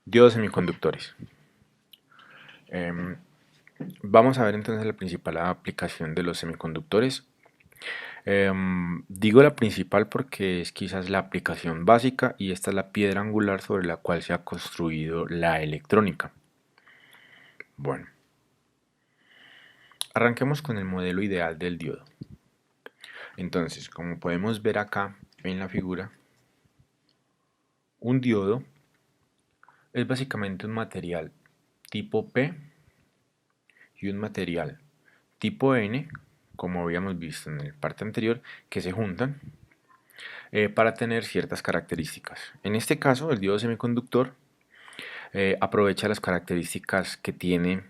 Diodos semiconductores. Em, Vamos a ver entonces la principal aplicación de los semiconductores. Digo la principal porque es quizás la aplicación básica y esta es la piedra angular sobre la cual se ha construido la electrónica. Bueno, arranquemos con el modelo ideal del diodo. Entonces, como podemos ver acá en la figura, un diodo es básicamente un material tipo P y un material tipo N, como habíamos visto en la parte anterior, que se juntan para tener ciertas características. En este caso, el diodo semiconductor aprovecha las características que tiene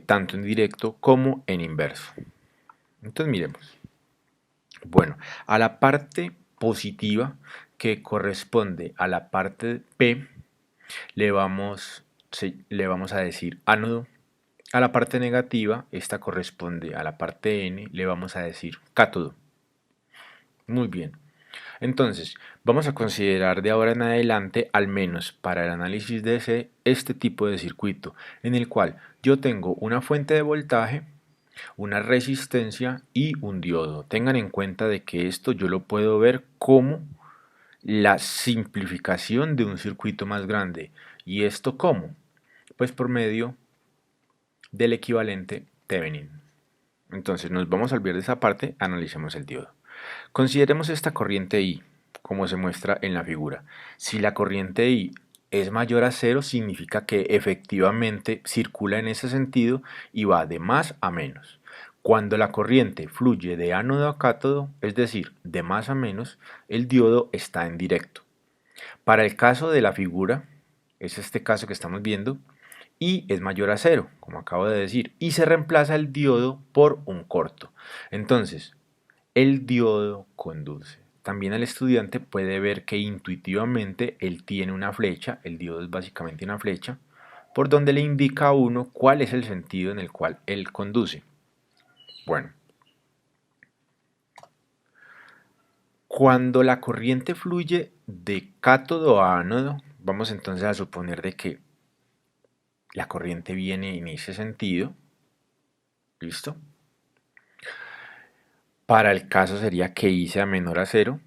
tanto en directo como en inverso. Entonces miremos. Bueno, a la parte positiva que corresponde a la parte P le vamos a decir ánodo. A la parte negativa, esta corresponde a la parte N, le vamos a decir cátodo. Muy bien. Entonces, vamos a considerar de ahora en adelante, al menos para el análisis de este tipo de circuito, en el cual yo tengo una fuente de voltaje, una resistencia y un diodo. Tengan en cuenta de que esto yo lo puedo ver como la simplificación de un circuito más grande. ¿Y esto cómo? Pues por medio del equivalente Thevenin. Entonces nos vamos a olvidar de esa parte, analicemos el diodo. Consideremos esta corriente I, como se muestra en la figura. Si la corriente I es mayor a cero, significa que efectivamente circula en ese sentido y va de más a menos. Cuando la corriente fluye de ánodo a cátodo, es decir, de más a menos, el diodo está en directo. Para el caso de la figura, es este caso que estamos viendo, I es mayor a cero, como acabo de decir, y se reemplaza el diodo por un corto. Entonces, el diodo conduce. También el estudiante puede ver que intuitivamente él tiene una flecha, el diodo es básicamente una flecha, por donde le indica a uno cuál es el sentido en el cual él conduce. Bueno, cuando la corriente fluye de cátodo a ánodo, vamos entonces a suponer de que la corriente viene en ese sentido, ¿listo? Para el caso sería que I sea menor a cero,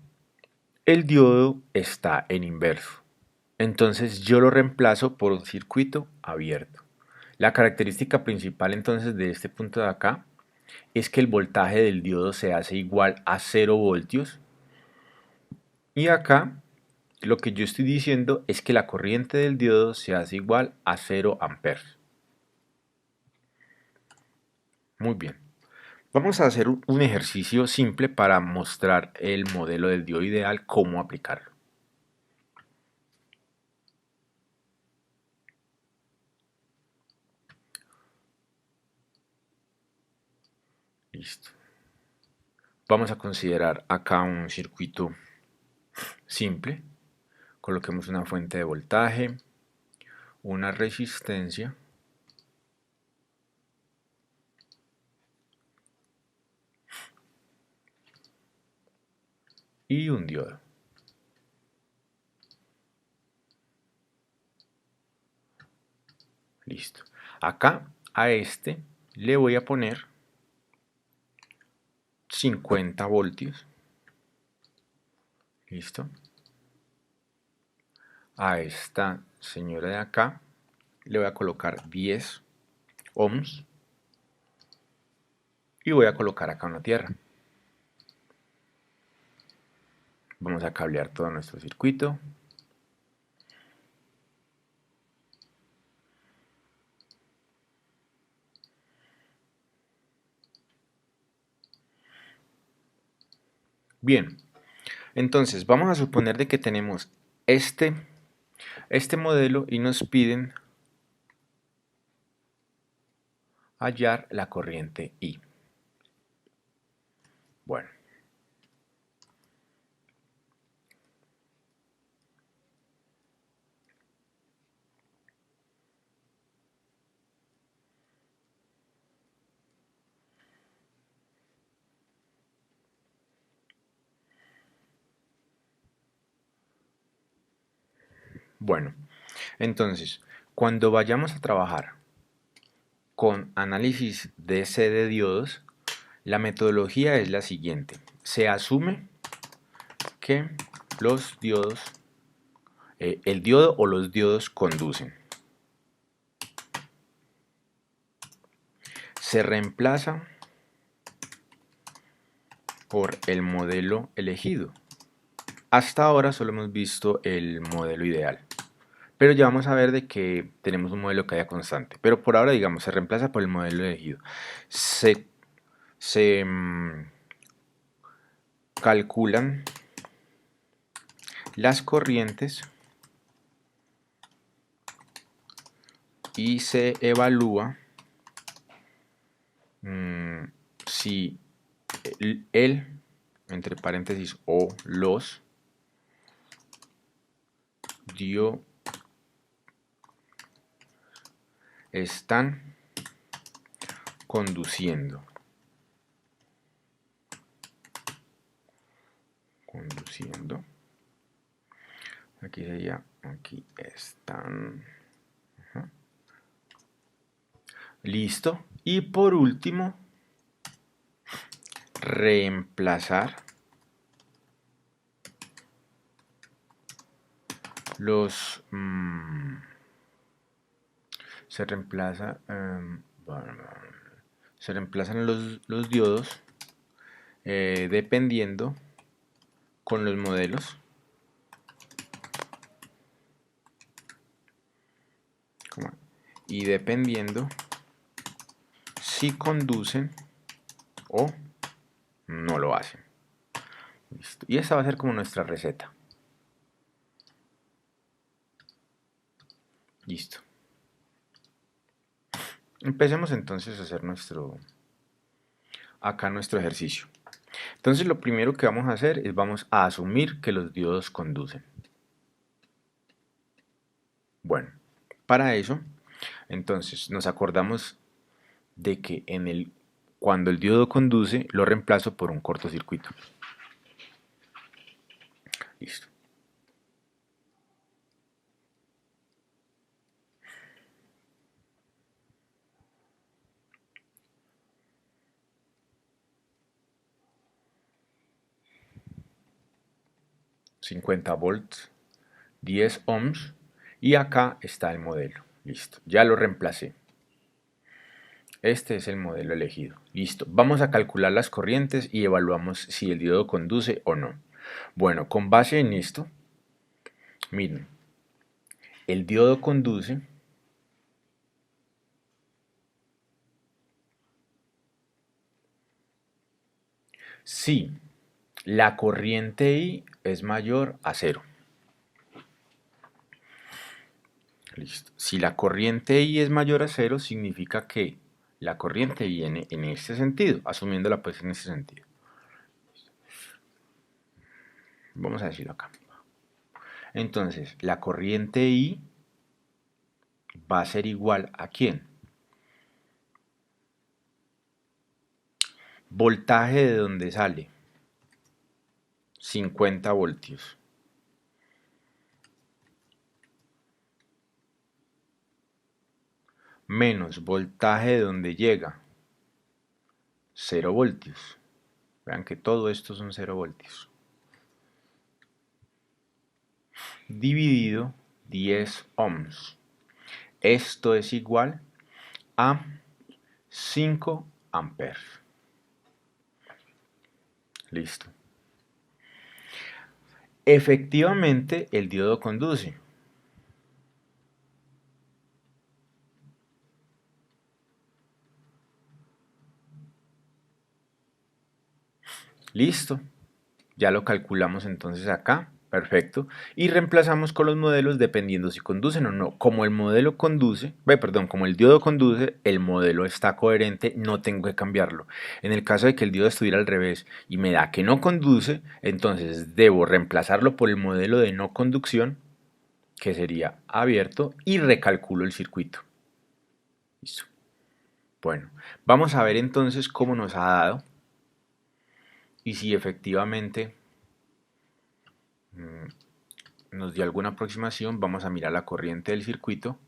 el diodo está en inverso. Entonces yo lo reemplazo por un circuito abierto. La característica principal entonces de este punto de acá es que el voltaje del diodo se hace igual a 0 voltios. Y acá lo que yo estoy diciendo es que la corriente del diodo se hace igual a 0 amperes. Muy bien. Vamos a hacer un ejercicio simple para mostrar el modelo del diodo ideal, cómo aplicarlo. Listo. Vamos a considerar acá un circuito simple. Coloquemos una fuente de voltaje, una resistencia y un diodo. Listo. Acá a este le voy a poner 50 voltios. Listo. A esta señora de acá le voy a colocar 10 ohms y voy a colocar acá una tierra. Vamos a cablear todo nuestro circuito. Bien, entonces vamos a suponer de que tenemos este modelo y nos piden hallar la corriente I. Bueno, bueno, Entonces, cuando vayamos a trabajar con análisis DC de diodos, la metodología es la siguiente. Se asume que los diodos, el diodo o los diodos conducen. Se reemplaza por el modelo elegido. Hasta ahora solo hemos visto el modelo ideal, pero ya vamos a ver de que tenemos un modelo que haya constante. Pero por ahora, digamos, se reemplaza por el modelo elegido. Se calculan las corrientes y se evalúa si el, entre paréntesis, o los diodos están conduciendo. Aquí sería, aquí están. Listo. Y por último, reemplazar los se reemplazan los diodos dependiendo con los modelos y dependiendo si conducen o no lo hacen. Listo. Y esta va a ser como nuestra receta. Listo. Empecemos entonces a hacer nuestro ejercicio. Entonces lo primero que vamos a hacer es vamos a asumir que los diodos conducen. Bueno, para eso, entonces nos acordamos de que cuando el diodo conduce lo reemplazo por un cortocircuito. Listo. $50 volts, 10 ohms y acá está el modelo. Listo, ya lo reemplacé. Este es el modelo elegido. Listo, vamos a calcular las corrientes y evaluamos si el diodo conduce o no. Bueno, con base en esto, miren, el diodo conduce si la corriente I es mayor a 0. Listo. Si la corriente I es mayor a 0, significa que la corriente viene en este sentido, asumiéndola pues en este sentido. Vamos a decirlo acá. Entonces, la corriente I va a ser igual a ¿quién? Voltaje de donde sale, 50 voltios. Menos voltaje de donde llega, 0 voltios. Vean que todo esto son 0 voltios. Dividido 10 ohms. Esto es igual a 5 amperes. Listo. Efectivamente, el diodo conduce. Listo. Ya lo calculamos entonces acá. Perfecto. Y reemplazamos con los modelos dependiendo si conducen o no. Como el modelo conduce, como el diodo conduce, el modelo está coherente, no tengo que cambiarlo. En el caso de que el diodo estuviera al revés y me da que no conduce, entonces debo reemplazarlo por el modelo de no conducción, que sería abierto, y recalculo el circuito. Listo. Bueno, vamos a ver entonces cómo nos ha dado y si efectivamente nos dio alguna aproximación, vamos a mirar la corriente del circuito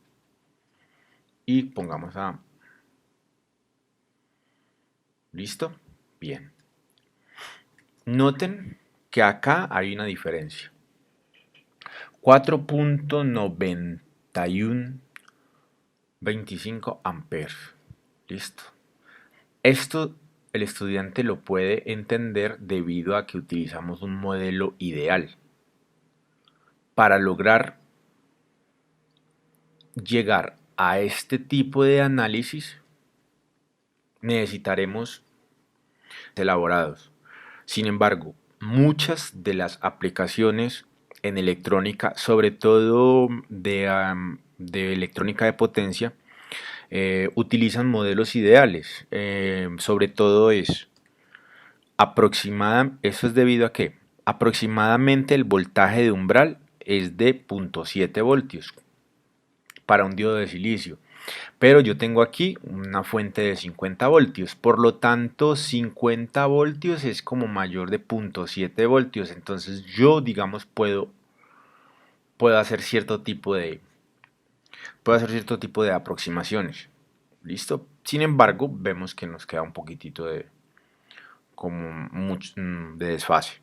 y pongamos a... ¿Listo? Bien. Noten que acá hay una diferencia. 4.9125 amperes. ¿Listo? Esto el estudiante lo puede entender debido a que utilizamos un modelo ideal. Para lograr llegar a este tipo de análisis necesitaremos elaborados. Sin embargo, muchas de las aplicaciones en electrónica, sobre todo de electrónica de potencia, utilizan modelos ideales. Sobre todo eso es debido a que aproximadamente el voltaje de umbral es de 0.7 voltios para un diodo de silicio. Pero yo tengo aquí una fuente de 50 voltios, por lo tanto 50 voltios es como mayor de 0.7 voltios, entonces yo digamos puedo hacer cierto tipo de aproximaciones. ¿Listo? Sin embargo, vemos que nos queda un poquitito de desfase.